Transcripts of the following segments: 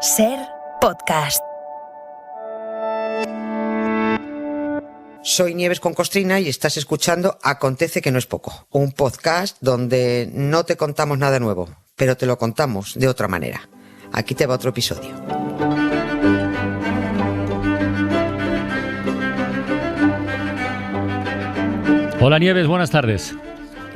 SER Podcast. Soy Nieves con Costrina y estás escuchando Acontece que no es poco, un podcast donde no te contamos nada nuevo, pero te lo contamos de otra manera. Aquí te va otro episodio. Hola Nieves, buenas tardes.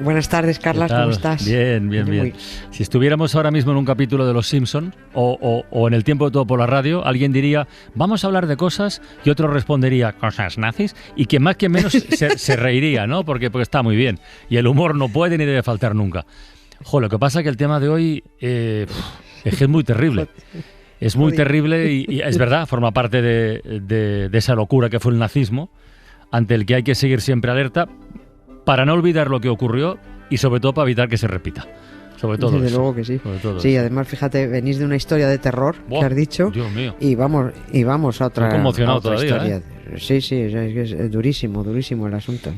Buenas tardes, Carlas, ¿cómo estás? Bien. Si estuviéramos ahora mismo en un capítulo de Los Simpson o en el tiempo de todo por la radio, alguien diría, vamos a hablar de cosas, y otro respondería, cosas nazis, y quien más que menos se reiría, ¿no? Porque está muy bien. Y el humor no puede ni debe faltar nunca. Lo que pasa es que el tema de hoy es que es muy terrible. Es muy terrible y es verdad, forma parte de esa locura que fue el nazismo, ante el que hay que seguir siempre alerta, para no olvidar lo que ocurrió y sobre todo para evitar que se repita. Sobre todo desde eso. Luego que sí. Sí, además, fíjate, venís de una historia de terror que has dicho. Dios mío. Y vamos a otra, Estoy conmocionado a otra todavía, historia. Sí, es durísimo el asunto.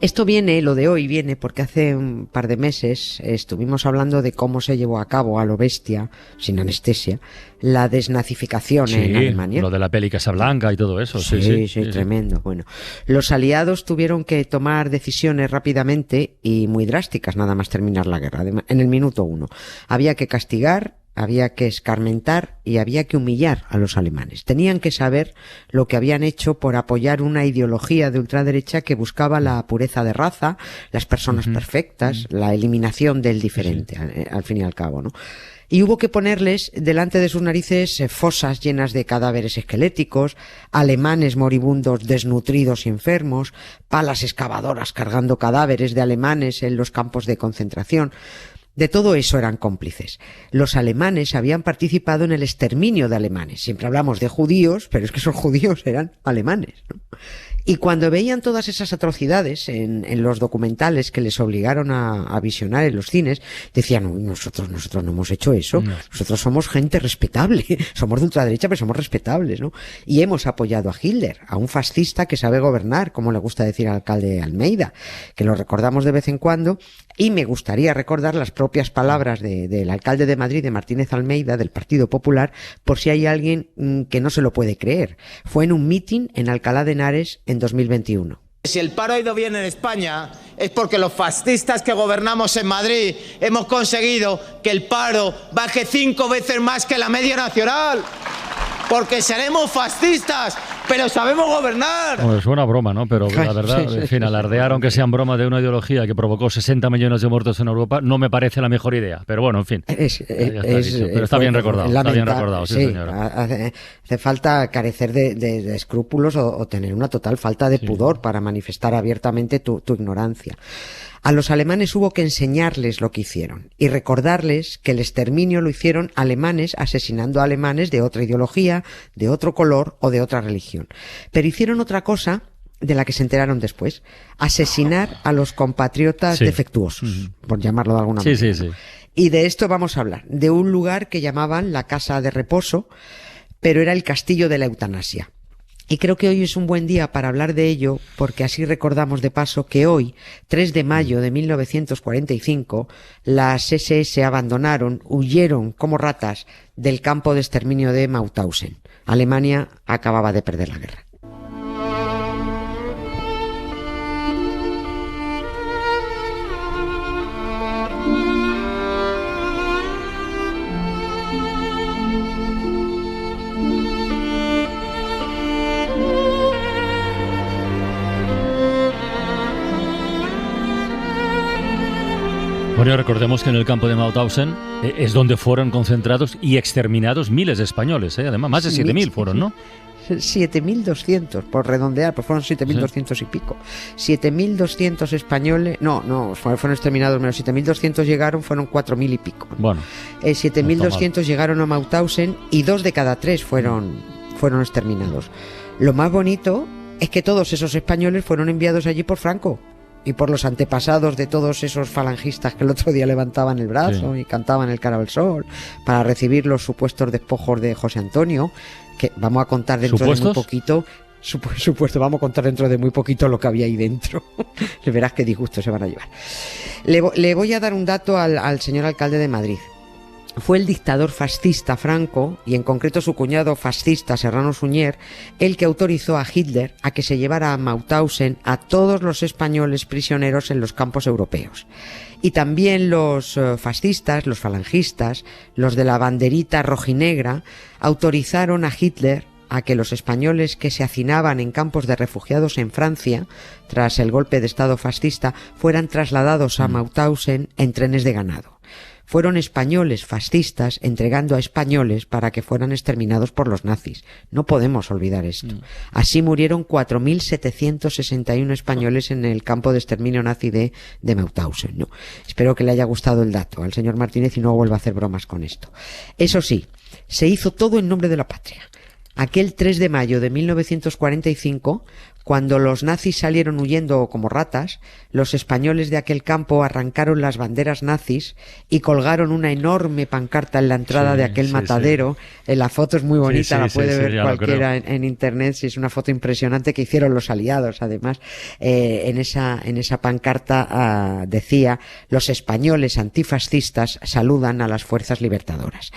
Esto lo de hoy viene porque hace un par de meses estuvimos hablando de cómo se llevó a cabo a lo bestia, sin anestesia, la desnazificación en Alemania. Lo de la peli Casablanca y todo eso. Sí, tremendo. Bueno, los aliados tuvieron que tomar decisiones rápidamente y muy drásticas nada más terminar la guerra, en el minuto 1. Había que castigar, había que escarmentar y había que humillar a los alemanes. Tenían que saber lo que habían hecho por apoyar una ideología de ultraderecha que buscaba la pureza de raza, las personas perfectas, la eliminación del diferente, al fin y al cabo, ¿no? Y hubo que ponerles delante de sus narices fosas llenas de cadáveres esqueléticos, alemanes moribundos desnutridos y enfermos, palas excavadoras cargando cadáveres de alemanes en los campos de concentración. De todo eso eran cómplices. Los alemanes habían participado en el exterminio de alemanes. Siempre hablamos de judíos, pero es que esos judíos eran alemanes, ¿no? Y cuando veían todas esas atrocidades en los documentales que les obligaron a visionar en los cines, decían, uy, nosotros no hemos hecho eso, nosotros somos gente respetable, somos de ultraderecha pero somos respetables, ¿no? Y hemos apoyado a Hitler, a un fascista que sabe gobernar, como le gusta decir al alcalde Almeida, que lo recordamos de vez en cuando, y me gustaría recordar las propias palabras del alcalde de Madrid, de Martínez Almeida, del Partido Popular, por si hay alguien que no se lo puede creer. Fue en un mitin en Alcalá de Henares en 2021. Si el paro ha ido bien en España es porque los fascistas que gobernamos en Madrid hemos conseguido que el paro baje 5 veces más que la media nacional. Porque seremos fascistas, pero sabemos gobernar. Bueno, suena broma, ¿no? Pero la verdad, en fin, alardear, aunque sean broma de una ideología que provocó 60 millones de muertos en Europa, no me parece la mejor idea. Pero bueno, en fin. Pero está bien recordado, sí, señora. Hace falta carecer de escrúpulos o tener una total falta de pudor para manifestar abiertamente tu ignorancia. A los alemanes hubo que enseñarles lo que hicieron y recordarles que el exterminio lo hicieron alemanes asesinando a alemanes de otra ideología, de otro color o de otra religión. Pero hicieron otra cosa de la que se enteraron después: asesinar a los compatriotas defectuosos, por llamarlo de alguna manera. Sí. Y de esto vamos a hablar, de un lugar que llamaban la Casa de Reposo, pero era el castillo de la eutanasia. Y creo que hoy es un buen día para hablar de ello, porque así recordamos de paso que hoy, 3 de mayo de 1945, las SS huyeron como ratas del campo de exterminio de Mauthausen. Alemania acababa de perder la guerra. Bueno, recordemos que en el campo de Mauthausen es donde fueron concentrados y exterminados miles de españoles, además, más de 7.000 fueron, ¿no? 7.200, por redondear, pues fueron 7.200 y pico. 7.200 españoles, fueron exterminados menos, 7.200 llegaron, fueron 4.000 y pico, ¿no? Bueno. 7.200 llegaron a Mauthausen y 2 de cada 3 fueron exterminados. Lo más bonito es que todos esos españoles fueron enviados allí por Franco y por los antepasados de todos esos falangistas que el otro día levantaban el brazo y cantaban el Cara al Sol para recibir los supuestos despojos de José Antonio, que vamos a contar dentro de muy poquito. Supuesto, vamos a contar dentro de muy poquito lo que había ahí dentro. Verás qué disgusto se van a llevar. Le voy a dar un dato al señor alcalde de Madrid. fue el dictador fascista Franco, y en concreto su cuñado fascista Serrano Suñer, el que autorizó a Hitler a que se llevara a Mauthausen a todos los españoles prisioneros en los campos europeos. Y también los fascistas, los falangistas, los de la banderita rojinegra, autorizaron a Hitler a que los españoles que se hacinaban en campos de refugiados en Francia, tras el golpe de estado fascista, fueran trasladados a Mauthausen en trenes de ganado. Fueron españoles fascistas entregando a españoles para que fueran exterminados por los nazis. No podemos olvidar esto. Así murieron 4.761 españoles en el campo de exterminio nazi de Mauthausen, ¿no? Espero que le haya gustado el dato al señor Martínez y no vuelva a hacer bromas con esto. Eso sí, se hizo todo en nombre de la patria. Aquel 3 de mayo de 1945, cuando los nazis salieron huyendo como ratas, los españoles de aquel campo arrancaron las banderas nazis y colgaron una enorme pancarta en la entrada de aquel matadero. La foto es muy bonita, la puede ver cualquiera en internet, es una foto impresionante que hicieron los aliados. Además, en esa pancarta decía: los españoles antifascistas saludan a las fuerzas libertadoras.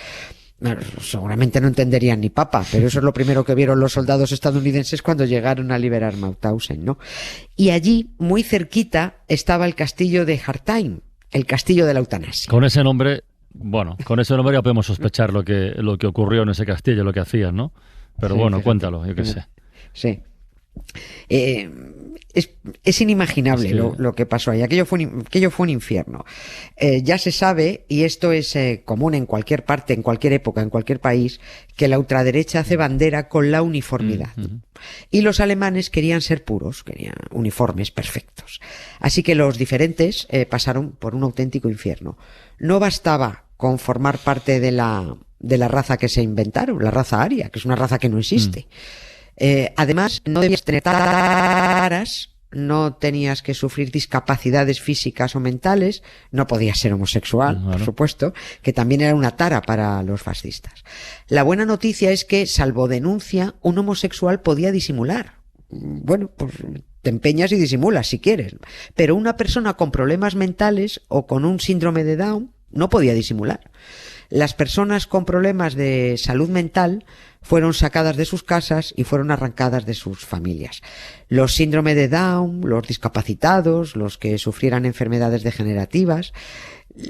Seguramente no entenderían ni papa, pero eso es lo primero que vieron los soldados estadounidenses cuando llegaron a liberar Mauthausen, ¿no? Y allí, muy cerquita, estaba el castillo de Hartheim, el castillo de la eutanasia. Con ese nombre ya podemos sospechar lo que ocurrió en ese castillo, lo que hacían, ¿no? Pero sí, bueno, fíjate, cuéntalo, yo qué sé. Sí. Es inimaginable lo que pasó ahí. Aquello fue un infierno. Ya se sabe, y esto es común en cualquier parte, en cualquier época, en cualquier país, que la ultraderecha hace bandera con la uniformidad. Y los alemanes querían ser puros, querían uniformes perfectos. Así que los diferentes pasaron por un auténtico infierno. No bastaba con formar parte de la raza que se inventaron, la raza aria, que es una raza que no existe. Además, no debías tener taras, no tenías que sufrir discapacidades físicas o mentales, no podías ser homosexual, por supuesto, que también era una tara para los fascistas. La buena noticia es que, salvo denuncia, un homosexual podía disimular. Bueno, pues te empeñas y disimulas si quieres, pero una persona con problemas mentales o con un síndrome de Down no podía disimular. Las personas con problemas de salud mental fueron sacadas de sus casas y fueron arrancadas de sus familias. Los síndrome de Down, los discapacitados, los que sufrieran enfermedades degenerativas.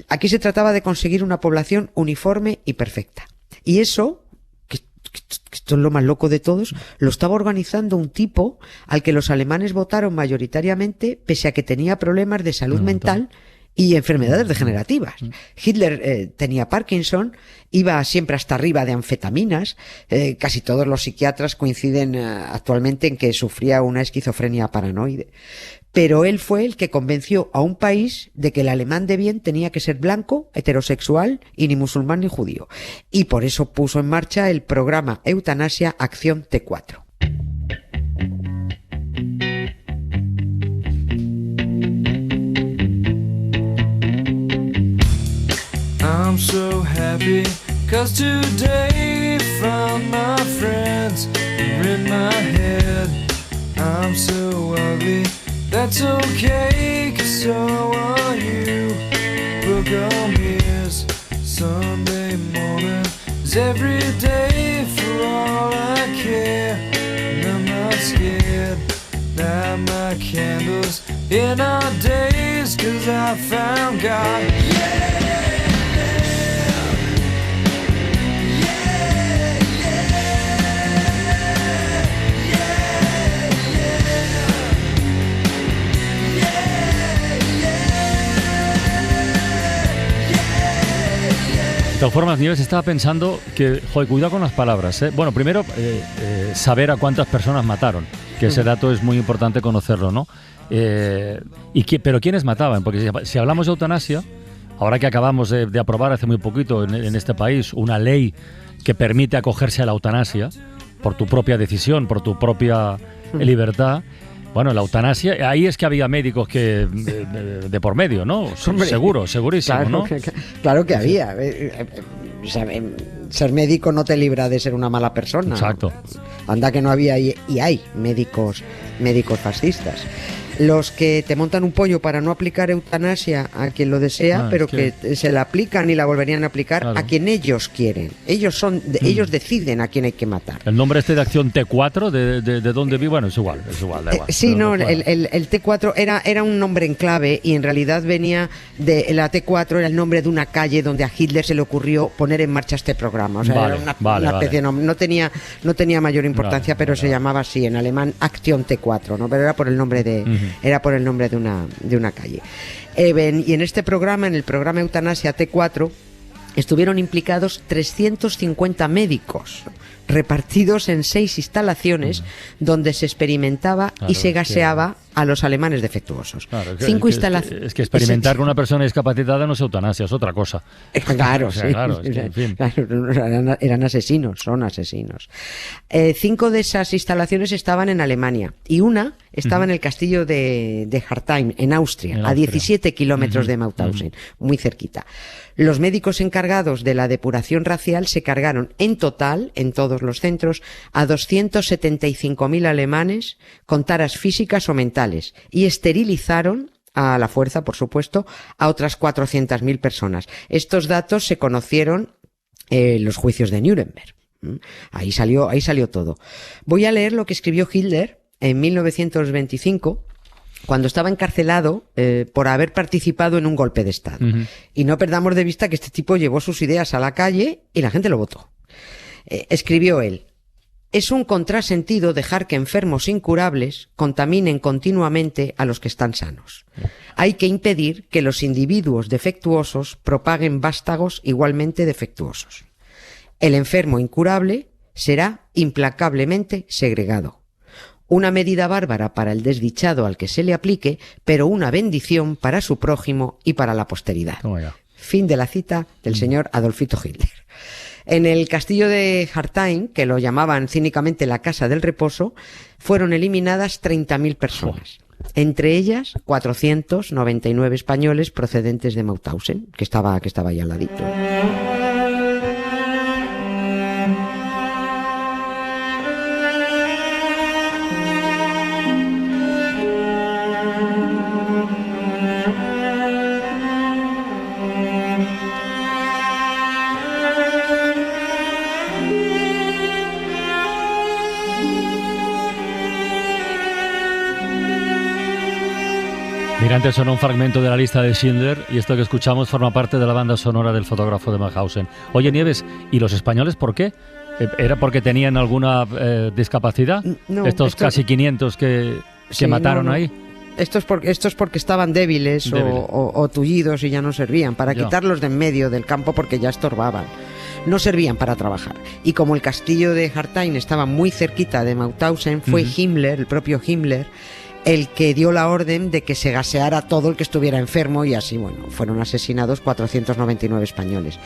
Aquí se trataba de conseguir una población uniforme y perfecta. Y eso, que esto es lo más loco de todos, lo estaba organizando un tipo al que los alemanes votaron mayoritariamente, pese a que tenía problemas de salud mental y enfermedades degenerativas. Hitler tenía Parkinson, iba siempre hasta arriba de anfetaminas, casi todos los psiquiatras coinciden actualmente en que sufría una esquizofrenia paranoide. Pero él fue el que convenció a un país de que el alemán de bien tenía que ser blanco, heterosexual y ni musulmán ni judío. Y por eso puso en marcha el programa Eutanasia Acción T4. I'm so happy, 'cause today found my friends are in my head. I'm so ugly, that's okay, 'cause so are you. Book on ears, Sunday morning is every day for all I care. And I'm not scared, light my candles in our days, 'cause I found God. Yeah! De todas formas, Nieves, estaba pensando que, joder, cuidado con las palabras, ¿eh? Bueno, primero, saber a cuántas personas mataron, que ese dato es muy importante conocerlo, ¿no? Pero ¿quiénes mataban? Porque si hablamos de eutanasia, ahora que acabamos de aprobar hace muy poquito en este país una ley que permite acogerse a la eutanasia por tu propia decisión, por tu propia libertad. Bueno, la eutanasia, ahí es que había médicos que de por medio, ¿no? Hombre, segurísimo, claro, ¿no? Claro que había. Ser médico no te libra de ser una mala persona. Exacto. Anda que no había y hay médicos fascistas. Los que te montan un pollo para no aplicar eutanasia a quien lo desea, pero es que- que se la aplican y la volverían a aplicar Claro. a quien ellos quieren. Ellos deciden a quién hay que matar. El nombre este de Acción T4, ¿de dónde vi? Bueno, es igual, da igual. Sí, Pero no, bueno. el T4 era un nombre en clave y en realidad venía de la T4, era el nombre de una calle donde a Hitler se le ocurrió poner en marcha este programa. O sea, Vale, era una vale, especie de nombre. No tenía mayor importancia, Vale, pero vale, se vale. llamaba así en alemán Acción T4, ¿no? Pero era por el nombre de una calle. Y en este programa, en el programa Eutanasia T4, estuvieron implicados 350 médicos repartidos en 6 instalaciones donde se experimentaba Claro, y se es que- gaseaba a los alemanes defectuosos. Claro, es que- 5 es que- instalaciones. Es que experimentar con una persona discapacitada no es eutanasia, es otra cosa. Claro, O sea, sí. claro, es que, en fin. Claro, eran asesinos, son asesinos. 5 de esas instalaciones estaban en Alemania y una estaba en el castillo de Hartheim, en Austria, En a Austria. 17 kilómetros de Mauthausen, muy cerquita. Los médicos encargados de la depuración racial se cargaron en total, en todos los centros, a 275.000 alemanes con taras físicas o mentales y esterilizaron a la fuerza, por supuesto, a otras 400.000 personas. Estos datos se conocieron en los juicios de Nuremberg. Ahí salió todo. Voy a leer lo que escribió Hitler en 1925, cuando estaba encarcelado por haber participado en un golpe de Estado. Y no perdamos de vista que este tipo llevó sus ideas a la calle y la gente lo votó. Escribió él: es un contrasentido dejar que enfermos incurables contaminen continuamente a los que están sanos. Hay que impedir que los individuos defectuosos propaguen vástagos igualmente defectuosos. El enfermo incurable será implacablemente segregado. Una medida bárbara para el desdichado al que se le aplique, pero una bendición para su prójimo y para la posteridad. Toma ya. Fin de la cita del señor Adolfito Hitler. En el castillo de Hartheim, que lo llamaban cínicamente la Casa del Reposo, fueron eliminadas 30.000 personas. Entre ellas, 499 españoles procedentes de Mauthausen, que estaba ahí al ladito. Mira, antes sonó un fragmento de la lista de Schindler y esto que escuchamos forma parte de la banda sonora del fotógrafo de Mauthausen. Oye, Nieves, ¿y los españoles por qué? ¿Era porque tenían alguna discapacidad? No, Estos casi 500 que Sí, mataron no. ahí. Esto es porque estaban débiles. Débiles. O tullidos y ya no servían, para Ya. quitarlos de en medio del campo porque ya estorbaban. No servían para trabajar. Y como el castillo de Hartheim estaba muy cerquita de Mauthausen, fue Himmler, el propio Himmler, el que dio la orden de que se gaseara todo el que estuviera enfermo y así, bueno, fueron asesinados 499 españoles.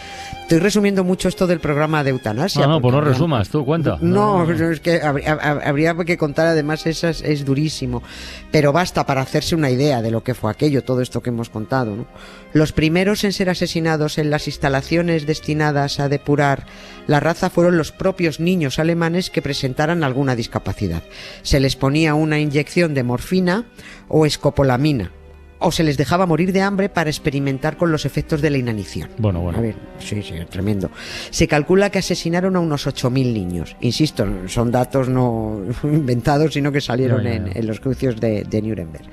Estoy resumiendo mucho esto del programa de eutanasia. No, pues no porque- resumas, tú cuenta. No, es que habría que contar, además es durísimo, pero basta para hacerse una idea de lo que fue aquello, todo esto que hemos contado, ¿no? Los primeros en ser asesinados en las instalaciones destinadas a depurar la raza fueron los propios niños alemanes que presentaran alguna discapacidad. Se les ponía una inyección de morfina o escopolamina, o se les dejaba morir de hambre para experimentar con los efectos de la inanición. Bueno. A ver, sí, tremendo. Se calcula que asesinaron a unos 8.000 niños. Insisto, son datos no inventados, sino que salieron Ya. en los juicios de Nuremberg.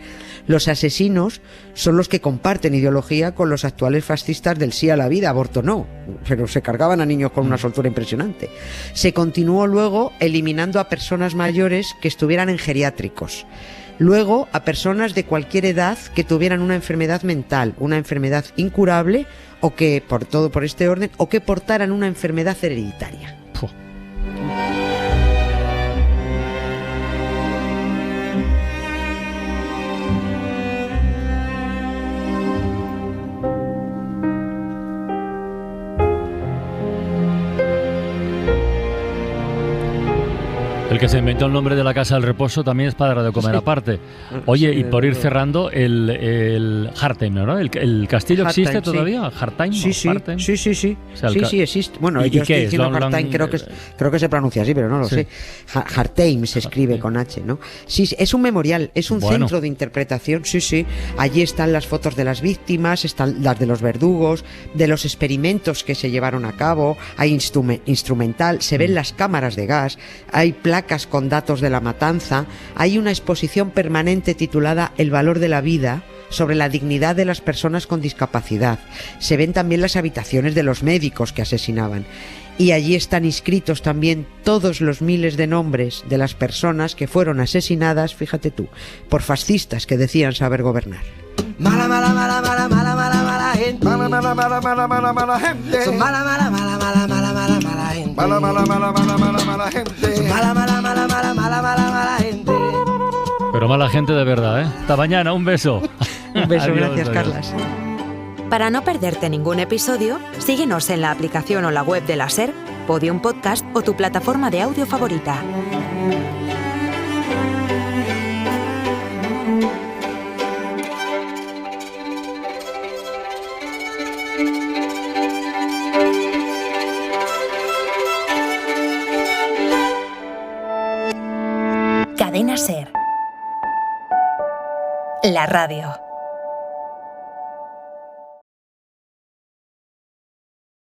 Los asesinos son los que comparten ideología con los actuales fascistas del sí a la vida, aborto no, pero se cargaban a niños con una soltura impresionante. Se continuó luego eliminando a personas mayores que estuvieran en geriátricos. Luego a personas de cualquier edad que tuvieran una enfermedad mental, una enfermedad incurable, o que, por este orden, o que portaran una enfermedad hereditaria. Puh. El que se inventó el nombre de la Casa del Reposo también es para de comer aparte. Oye, Sí, y por ir desde luego. cerrando, el Hartheim, ¿no? ¿El castillo Hartheim, existe sí. todavía? ¿Hartheim? Sí, ¿O sí, Hartheim? sí, sí, sí, O sea, sí, sí, existe. Bueno, ¿Y yo estoy qué es? diciendo Lo han- Hartheim, creo que se pronuncia así, pero no lo Sí. sé. Hartheim se escribe con H, ¿no? Sí, es un memorial, es un Bueno. centro de interpretación, sí, sí. Allí están las fotos de las víctimas, están las de los verdugos, de los experimentos que se llevaron a cabo, hay instrumental, se ven las cámaras de gas, hay placas con datos de la matanza, hay una exposición permanente titulada El valor de la vida, sobre la dignidad de las personas con discapacidad. Se ven también las habitaciones de los médicos que asesinaban. Y allí están inscritos también todos los miles de nombres de las personas que fueron asesinadas, fíjate tú, por fascistas que decían saber gobernar. Mala, mala, mala, mala, mala, mala, mala gente. Mala, mala, mala, mala, mala, mala gente. Son mala, mala, mala, mala, mala, mala, mala gente. Mala, mala, mala, mala, mala, mala gente. Mala, mala, mala, mala, mala, mala, mala gente. Pero mala gente de verdad, ¿eh? Hasta mañana, un beso. Un beso, Adiós, gracias, adiós. Carlas. Para no perderte ningún episodio, síguenos en la aplicación o la web de la SER, Podium Podcast o tu plataforma de audio favorita. Cadena SER. La radio.